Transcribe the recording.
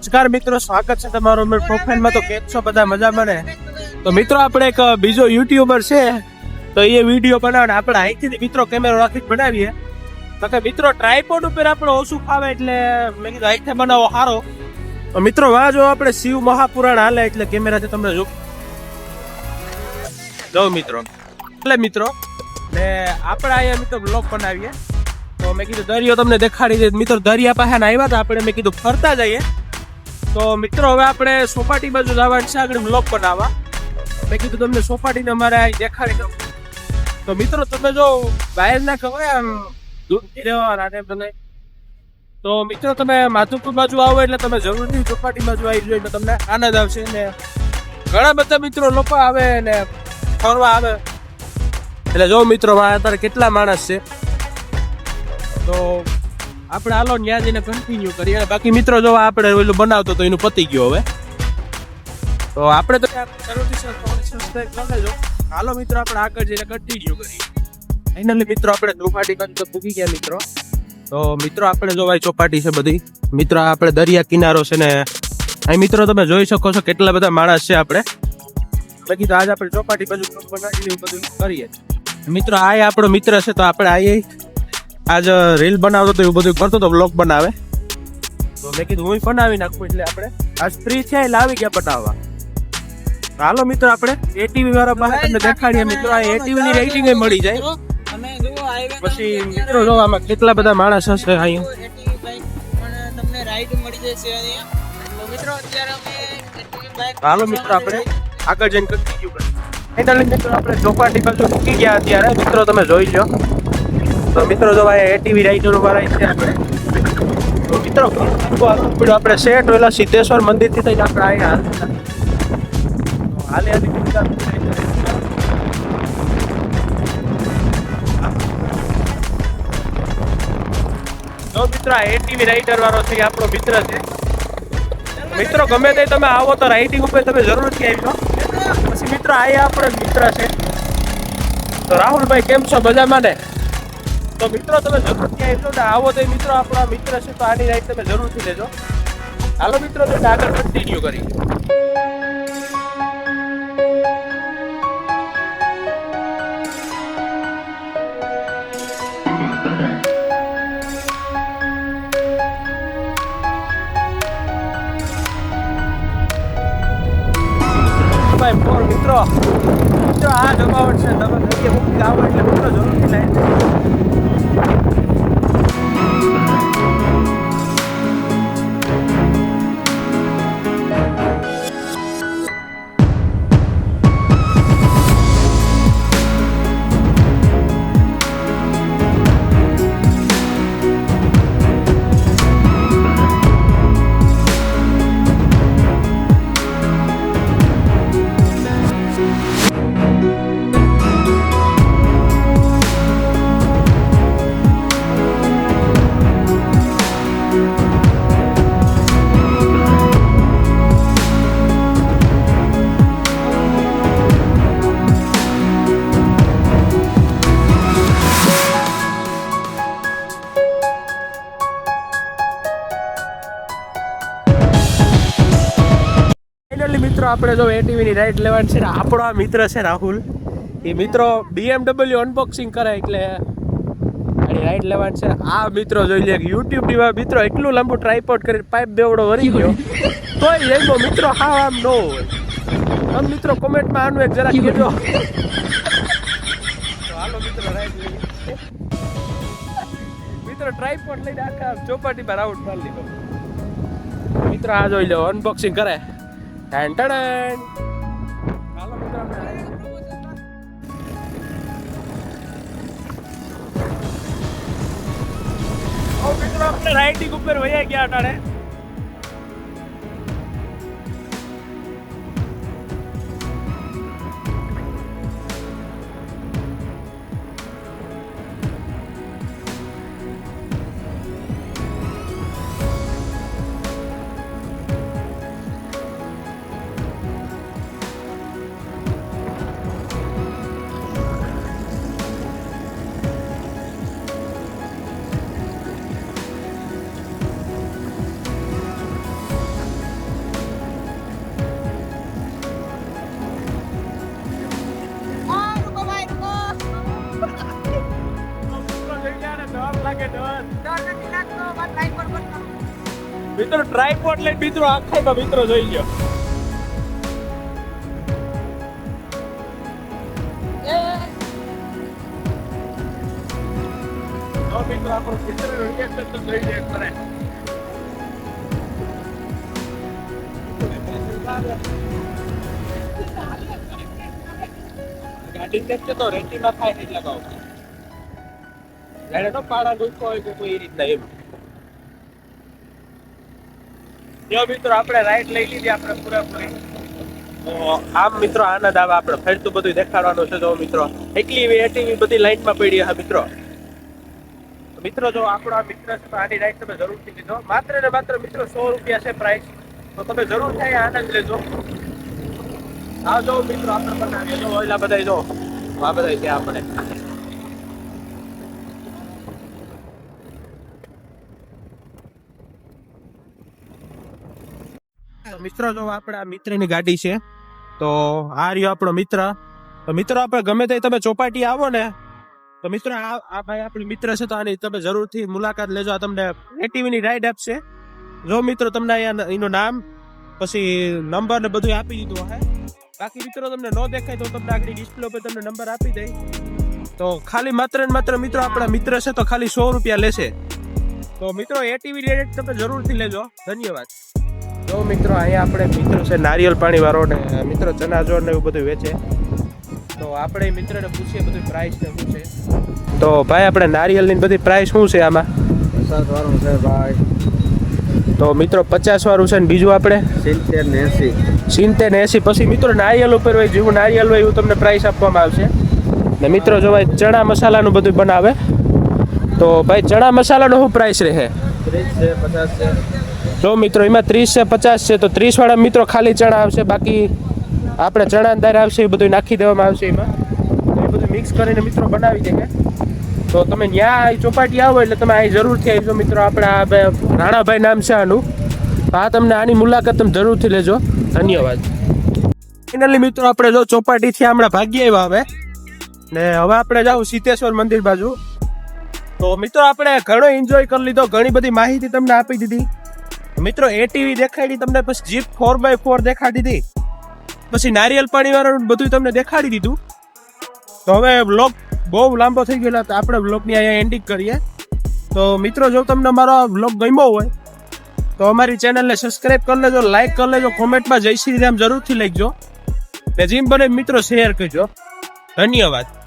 નમસ્કાર મિત્રો, સ્વાગત છે તમારું અમારા પ્રોફાઇલમાં. તો કેમ છો બધા? મજામાં ને? તો મિત્રો આપણે એક બીજો યુટ્યુબર છે, તો એ વિડીયો બનાવે આપણે અહીંથી મિત્રો કેમેરો રાખી બનાવીએ. તો કે મિત્રો ટ્રાયપોડ ઉપર આપણે ઓછું ફાવે એટલે મેં કીધું અહીંથી બનાવો સારો. તો મિત્રો વાં જો આપણે શિવ મહાપુરાણ હાલે એટલે કેમેરાથી તમને જો મિત્રો એટલે મિત્રો ને આપણે અહીંયા મિત્રો બ્લોગ બનાવીએ. તો મેં કીધું દરિયો તમને દેખાડી દે. મિત્રો દરિયા પાસે આવ્યા હતા આપણે, મેં કીધું ફરતા જઈએ. તો મિત્રો હવે આપણે સોપાટી બાજુ જવાનું છે આગળ બ્લોગ બનાવવા. મેં કીધું તમને સોપાટીને અમારે અહીં દેખાડી દઉં. તો મિત્રો તમે જો બહાર ના ખબર આમ દૂરથી રહેવાના ને તમે, તો મિત્રો તમે માધુપુર બાજુ આવો એટલે તમે જરૂરથી ચોપાટી બાજુ આવી જોઈએ, તમને આનંદ આવશે. ને ઘણા બધા મિત્રો લોકો આવે ને ફરવા આવે એટલે જો મિત્રો અત્યારે કેટલા માણસ છે. તો આપણે હાલો ત્યાં જઈને કન્ટિન્યુ કરીએ. બાકી મિત્રો જો આપણે ઓલું બનાવતો તો એનું પતી ગયો હવે. તો આપણે તો સબસ્ક્રાઇબ કરી લેજો. હાલો મિત્રો આપણે આગળ જઈને કન્ટિન્યુ કરીએ. ફાઇનલી મિત્રો આપણે ચોપાટી બાજુ પૂગી ગયા મિત્રો. તો મિત્રો આપણે જો ભાઈ ચોપાટી છે બધી. મિત્રો આપણે દરિયા કિનારો છે ને અહીં મિત્રો તમે જોઈ શકો છો કેટલા બધા માણસ છે. આપણે બાકી તો આજ આપણે ચોપાટી બાજુ બનાવી બધું કરીએ. મિત્રો આ આપણો મિત્ર છે, તો આપણે આજ રીલ બનાવતો તો એવું બધું કરતો તો બ્લોગ બનાવે. તો મેં કીધું હું બનાવી નાખું એટલે આપણે આજ ફ્રી થયા એટલે આવી ગયા બનાવવા. હાલો મિત્રો આપણે એટીવી વાળા પાસે તમને દેખાડીએ. મિત્રો આ એટીવી ની રેટિંગ મળી જાય. પછી મિત્રો જો આમાં કેટલા બધા માણસ હશે અહીંયા. હાલો મિત્રો આપણે આગળ જઈને કન્ટિન્યુ કરીએ. મિત્રો આપણે ચોપાટી બાજુ મૂકી ગયા અત્યારે. મિત્રો તમે જોઈ લો. તો મિત્રો જો ભાઈ એટીવી રાઇડરો વાળા છે આપણે. તો મિત્રો આપણે સેટ વેલા સિદ્ધેશ્વર મંદિર થી થઈને આપણે આવ્યા. હાલે તો મિત્રો આ એટીવી રાઇડર વાળો છે, આપણો મિત્ર છે. મિત્રો ગમે તે તમે આવો તો રાઇડિંગ ઉપર તમે જરૂરથી આવજો. પછી મિત્રો આ આપણો મિત્ર છે. તો રાહુલભાઈ કેમ છો? મજામાં ને? તો મિત્રો તમે જરૂરથી આવજો ને. આવો તો મિત્રો આપણો મિત્ર છે, તો આની રાઈડ તમે જરૂરથી લેજો. હાલો મિત્રો તો આગળ કન્ટિન્યુ કરી. મિત્રો આ જમાવટ છે, તમે દરિયે મૂકી આવો એટલે મિત્રો જરૂરથી લાઈન. મિત્રો આપણે જો એટીવી ની રાઈડ લેવાની છે. આપણો આ મિત્ર છે રાહુલ. એ મિત્રો BMW અનબોક્સિંગ કરે એટલે આની રાઈડ લેવાની છે. આ મિત્રો જોઈ લે યુટ્યુબ ની મિત્રો એટલું લાંબુ ટ્રાયપોડ કરી પાઇપ બેવડો વરી ગયો તોય એનો મિત્રો હા આમ ન હોય. આમ મિત્રો કોમેન્ટમાં આનું એક જરા કહેજો. તો હાલો મિત્રો રાઈડ લઈ. મિત્રો ટ્રાયપોડ લઈને આખા ચોપાટીમાં રાઉન્ડ મારી લીધો. મિત્રો આ જોઈ લો અનબોક્સિંગ કરે. હાલો મિત્રો આપણે રાઇડિંગ ઉપર વયા ગયા અટાણે. મિત્રો ટ્રાયપોડ લઈને મિત્રો આખામાં મિત્રો જોઈ ગયો. તો મિત્રો આપણો મિત્ર રિએક્શન તો જોઈ લે કરે. ગાડી દેખતે તો રેતીમાં ખાઈ નહીં લગાવ. ગાડી તો પાડા દુખો હોય કે કોઈ રીતના એમ. જો મિત્રો આપણે રાઈટ લઈ લીધી આપણે પૂરેપૂરી. તો આમ મિત્રો આનંદ આવે આપણે ફરતું બધું દેખાડવાનું છે. જો મિત્રો એટલી એટીવી બધી લાઈનમાં પડી હા મિત્રો. મિત્રો જો આપણો આ મિત્ર છે તો આની રાઈટ તમે જરૂરથી લીધો. માત્ર ને માત્ર મિત્રો 100 રૂપિયા છે પ્રાઇસ. તો તમે જરૂર થાય આનંદ લેજો. આવજો મિત્રો આપણે બનાવીએ. જો ઓલા બધા જો આ બધા ત્યાં આપણે મિત્રો જો આપણા મિત્રની ગાડી છે. તો આ રહ્યો આપણો મિત્ર. તો મિત્રો આપણે ગમે તે તમે ચોપાટી આવો ને તો મિત્રો આ ભાઈ આપણો મિત્ર છે. તો આની તમે જરૂરથી મુલાકાત લેજો. આ તમને એટીવી ની રાઈડ આપશે. જો મિત્રો તમને અહીંયા એનું નામ પછી નંબર ને બધું આપી દીધું હે. બાકી મિત્રો તમને ન દેખાય તો તમને આગળ ડિસ્પ્લે ઉપર તમને નંબર આપી દઈ. તો ખાલી માત્ર ને માત્ર મિત્રો આપણા મિત્ર છે તો ખાલી 100 રૂપિયા લેશે. તો મિત્રો એટીવી રેટ તમે જરૂરથી લેજો. ધન્યવાદ. જો મિત્રો અહીંયા આપણે મિત્રો છે નારિયેલ પાણી વાળો ને મિત્રો ચનાજોળ ને એવું બધું વેચે. તો આપણે મિત્રને પૂછીએ બધું પ્રાઇસ ને શું છે. તો ભાઈ આપણે નારિયેલની બધી પ્રાઇસ શું છે આમાં? 50 વાળું છે ભાઈ. તો મિત્રો 50 વાળું છે ને બીજું આપણે 70 ને 80. 70 ને 80. પછી મિત્રો નારિયેલ ઉપર હોય જેવું નારિયેલ હોય એવું તમને પ્રાઇસ આપવામાં આવશે. ને મિત્રો જો ભાઈ ચણા મસાલાનું બધું બનાવે તો ભાઈ ચણા મસાલાનો શું પ્રાઇસ રહે? 30 છે 50 છે. જો મિત્રો એમાં 30 છે 50 છે. તો 30 વાળા મિત્રો ખાલી ચણા આવશે. બાકી આપણે ચણા દાળ આવશે એ બધું નાખી દેવામાં આવશે એમાં. એ બધું મિક્સ કરીને મિત્રો બનાવી દે. તો તમે ત્યાં ચોપાટી આવો એટલે તમે અહીં જરૂરથી આવજો મિત્રો. આપણા રાણાભાઈ નામ છે આનું. તો આ તમને આની મુલાકાત તમે જરૂરથી લેજો. ધન્યવાદ. ફાઇનલી મિત્રો આપણે જો ચોપાટીથી હમણાં ભાગી આવ્યા હવે ને હવે આપણે જાવ સિદ્ધેશ્વર મંદિર બાજુ. તો મિત્રો આપણે ઘણો એન્જોય કરી લીધો. ઘણી બધી માહિતી તમને આપી દીધી. મિત્રો એટીવી દેખાડી તમને, પછી જીપ 4x4 દેખાડી દીધી, પછી નારિયેલ પાણી વાળું બધું તમને દેખાડી દીધું. તો હવે બ્લોગ બહુ લાંબો થઈ ગયેલો તો આપણે બ્લોગની અહીંયા એન્ડિંગ કરીએ. તો મિત્રો જો તમને મારો બ્લોગ ગમ્યો હોય તો અમારી ચેનલને સબસ્ક્રાઈબ કરી લેજો, લાઈક કરી લેજો, કોમેન્ટમાં જય શ્રી રામ જરૂરથી લખજો ને જેમ બને મિત્રો શેર કરજો. ધન્યવાદ.